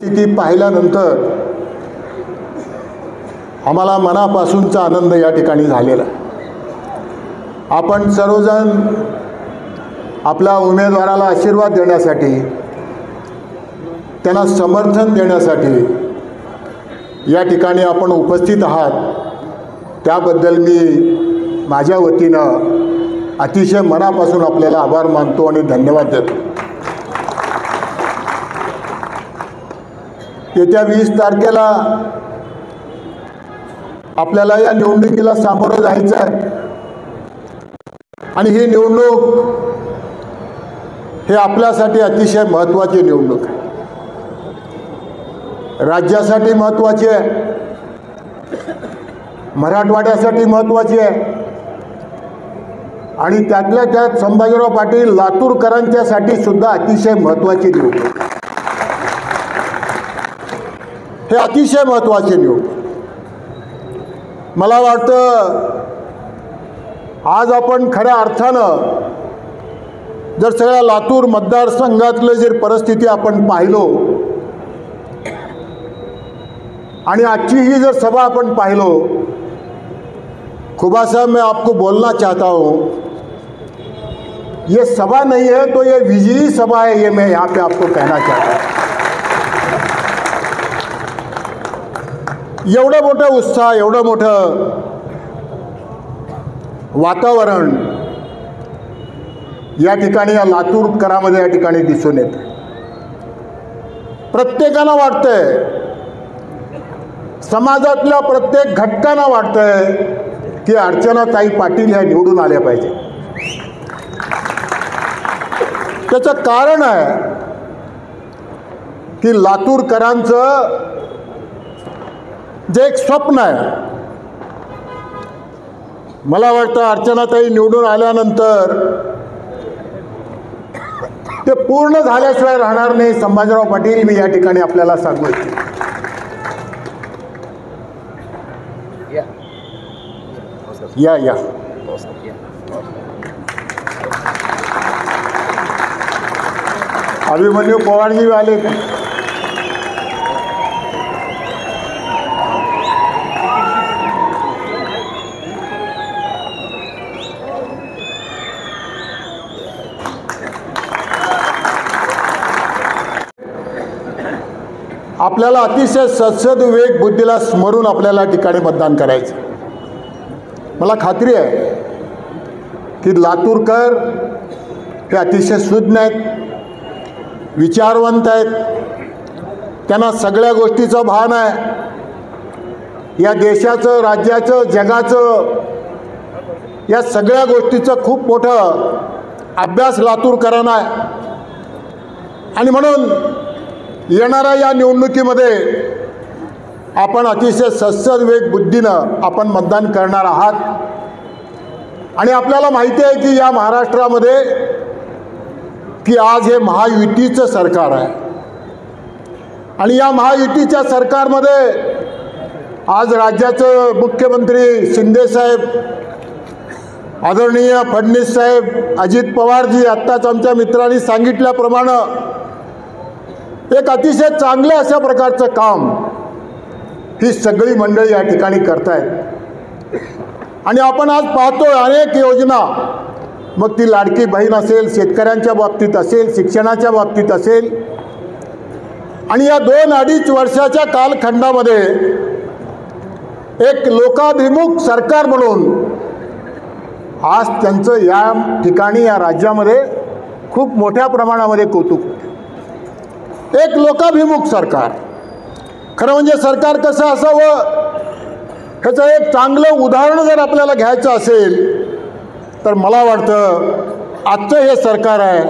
स्थिती पाहिल्यानंतर आम्हाला मनापासूनचा आनंद या ठिकाणी झालेला आहे। आपण सर्वजण आपल्या उमेदवाराला आशीर्वाद देण्यासाठी, त्यांना समर्थन देण्यासाठी या ठिकाणी आपण उपस्थित आहात, त्याबद्दल मी माझ्या वतीनं अतिशय मनापासून आपल्याला आभार मानतो आणि धन्यवाद देतो। येत्या 20 तारखेला आपल्याला या निवडणुकीला सामोरं जायचं आहे आणि ही निवडणूक हे आपल्यासाठी अतिशय महत्त्वाची निवडणूक आहे, राज्यासाठी महत्त्वाची आहे, मराठवाड्यासाठी महत्त्वाची आहे आणि त्यातल्या त्यात संभाजीराव पाटील लातूरकरांच्यासाठी सुद्धा अतिशय महत्त्वाची निवडणूक, हे अतिशय महत्त्वाचे निवडणूक। मला वाटतं आज आपण खऱ्या अर्थानं जर सगळ्या लातूर मतदारसंघातलं जर परिस्थिती आपण पाहिलो आणि आजची ही जर सभा आपण पाहिलो, खुबा साहब मैं आपको बोलना चाहता हूँ, ये सभा नहीं है तो ये विजयी सभा है, ये मैं यहाँ पे आपको कहना चाहता हूँ। एवढं मोठं उत्साह, एवढं मोठं वातावरण या ठिकाणी या लातूरकरांमध्ये या ठिकाणी दिसून येतं। प्रत्येकाला वाटतंय, समाजातल्या प्रत्येक घटकांना वाटतंय की अर्चनाताई पाटील ह्या निवडून आल्या पाहिजे। त्याचं कारण आहे की लातूरकरांचं जे एक स्वप्न आहे, मला वाटतं अर्चनाताई निवडून आल्यानंतर ते पूर्ण झाल्याशिवाय राहणार नाही। संभाजीराव पाटील, मी या ठिकाणी आपल्याला सांगू इच्छितो। या अभिमन्यू पवारजी आले का? आपल्याला अतिशय सद्विवेक बुद्धीला स्मरून आपल्याला ठिकाणी मतदान करायचं। मला खात्री आहे की लातूरकर हे अतिशय सुज्ञ आहेत, विचारवंत आहेत, त्यांना सगळ्या गोष्टीचं भान आहे। या देशाचं, राज्याचं, जगाचं, या सगळ्या गोष्टीचं खूप मोठं अभ्यास लातूरकरांना आहे आणि म्हणून येणाऱ्या या निवडणुकीमध्ये आपण अतिशय सद्विवेक बुद्धीनं आपण मतदान करणार आहात आणि आपल्याला माहिती आहे की या महाराष्ट्रामध्ये की आज हे महायुतीचं सरकार आहे आणि या महायुतीच्या सरकारमध्ये आज राज्याचं मुख्यमंत्री शिंदेसाहेब, आदरणीय फडणवीस साहेब, अजित पवारजी, आत्ताच आमच्या मित्रांनी सांगितल्याप्रमाणे एक अतिशय चांगलं अशा प्रकारचं काम ही सगळी मंडळी या ठिकाणी करतायत आणि आपण आज पाहतोय अनेक योजना, मग ती लाडकी बहीण असेल, शेतकऱ्यांच्या बाबतीत असेल, शिक्षणाच्या बाबतीत असेल, आणि या 2-2.5 वर्षाच्या कालखंडामध्ये एक लोकाभिमुख सरकार म्हणून आज त्यांचं या ठिकाणी या राज्यामध्ये खूप मोठ्या प्रमाणामध्ये कौतुक होतं। एक लोकाभिमुख सरकार, खरं म्हणजे सरकार कसं असावं ह्याचं एक चांगलं उदाहरण जर आपल्याला घ्यायचं असेल तर मला वाटतं आजचं हे सरकार आहे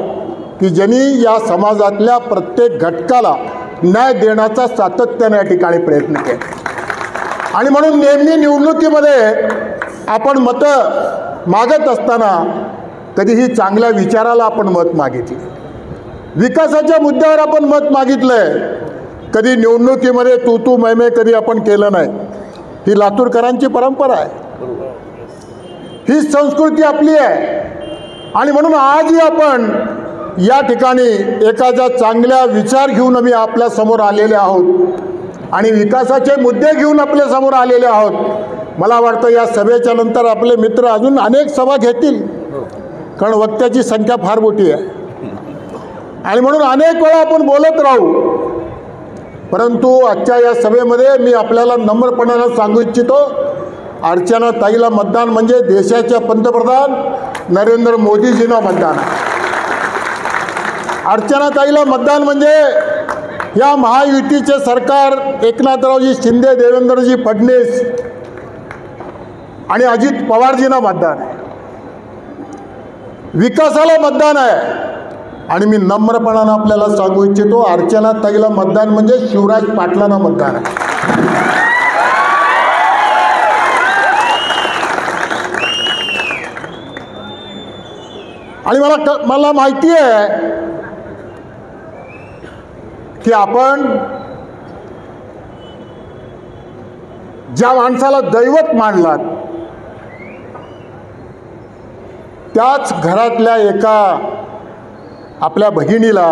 की ज्यांनी या समाजातल्या प्रत्येक घटकाला न्याय देण्याचा सातत्याने या ठिकाणी प्रयत्न केला आणि म्हणून नेहमी निवडणुकीमध्ये आपण मतं मागत असताना कधीही चांगल्या विचाराला आपण मत मागितले, विकासाच्या मुद्द्यावर आपण मत मागितलंय, कधी निवडणुकीमध्ये तू मैमे कधी आपण केलं नाही। ही लातूरकरांची परंपरा आहे, ही संस्कृती आपली आहे आणि म्हणून आजही आपण या ठिकाणी एखादा चांगला विचार घेऊन आम्ही आपल्या समोर आलेले आहोत आणि विकासाचे मुद्दे घेऊन आपल्या समोर आलेले आहोत। मला वाटतं या सभेच्या नंतर आपले मित्र अजून अनेक सभा घेतील, कारण वक्त्याची संख्या फार मोठी आहे आणि म्हणून अनेक वेळा आपण बोलत राहू। परंतु आजच्या या सभेमध्ये मी आपल्याला नम्रपणाने सांगू इच्छितो, अर्चना ताईला मतदान म्हणजे देशाच्या पंतप्रधान नरेंद्र मोदीजींना मतदान आहे। अर्चना ताईला मतदान म्हणजे या महायुतीचे सरकार एकनाथरावजी शिंदे, देवेंद्रजी फडणवीस आणि अजित पवारजींना मतदान आहे। विकासाला मतदान आहे आणि मी नम्रपणाने आपल्याला सांगू इच्छितो, अर्चना ताईला मतदान म्हणजे शिवराज पाटलांना मतदान आहे। आणि मला माहिती आहे की आपण ज्या माणसाला दैवत मानलात त्याच घरातल्या एका आपल्या भगिनीला,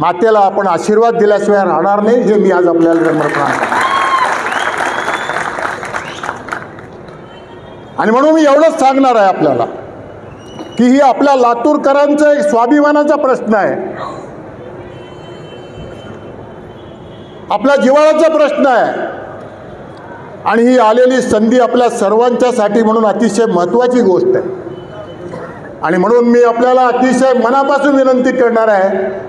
मातेला आपण आशीर्वाद दिल्याशिवाय राहणार नाही, हे मी आज आपल्याला नम्रपणाने आणि म्हणून मी एवढंच सांगणार आहे आपल्याला की ही आपल्या लातूरकरांचा एक स्वाभिमानाचा प्रश्न आहे, आपल्या जिव्हाळ्याचा प्रश्न आहे आणि ही आलेली संधी आपल्या सर्वांच्यासाठी म्हणून अतिशय महत्त्वाची गोष्ट आहे। आणि म्हणून मी आपल्याला अतिशय मनापासून विनंती करणार आहे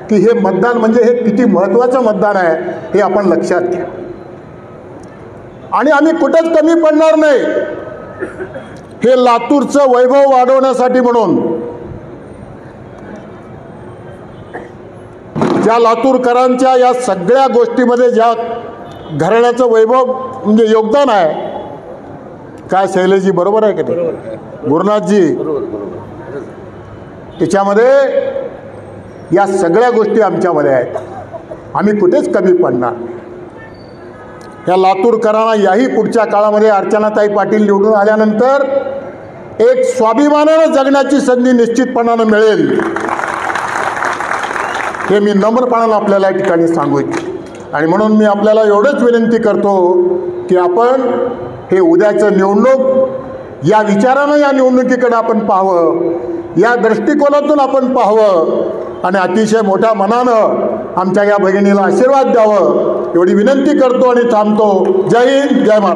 की हे मतदान म्हणजे हे किती महत्त्वाचं मतदान आहे हे आपण लक्षात घ्या आणि आम्ही कुठंच कमी पडणार नाही। हे लातूरचं वैभव वाढवण्यासाठी म्हणून ज्या लातूरकरांच्या या सगळ्या गोष्टीमध्ये ज्या घराण्याचं वैभव म्हणजे योगदान आहे, काय शैलेशजी बरोबर आहे की नाही, गुरुनाथजी, त्याच्यामध्ये या सगळ्या गोष्टी आमच्यामध्ये आहेत, आम्ही कुठेच कमी पडणार। या लातूरकरांना याही पुढच्या काळामध्ये अर्चनाताई पाटील निवडून आल्यानंतर एक स्वाभिमानाने जगण्याची संधी निश्चितपणाने मिळेल, हे मी नम्रपणाने आपल्याला या ठिकाणी सांगू इच्छितो। आणि म्हणून मी आपल्याला एवढंच विनंती करतो की आपण हे उद्याचं निवडणूक या विचारानं या निवडणुकीकडे आपण पाहावं, या दृष्टिकोनातून आपण पाहावं आणि अतिशय मोठ्या मनानं आमच्या या भगिनीला आशीर्वाद द्यावं, एवढी विनंती करतो आणि थांबतो। जय हिंद, जय महाराष्ट्र।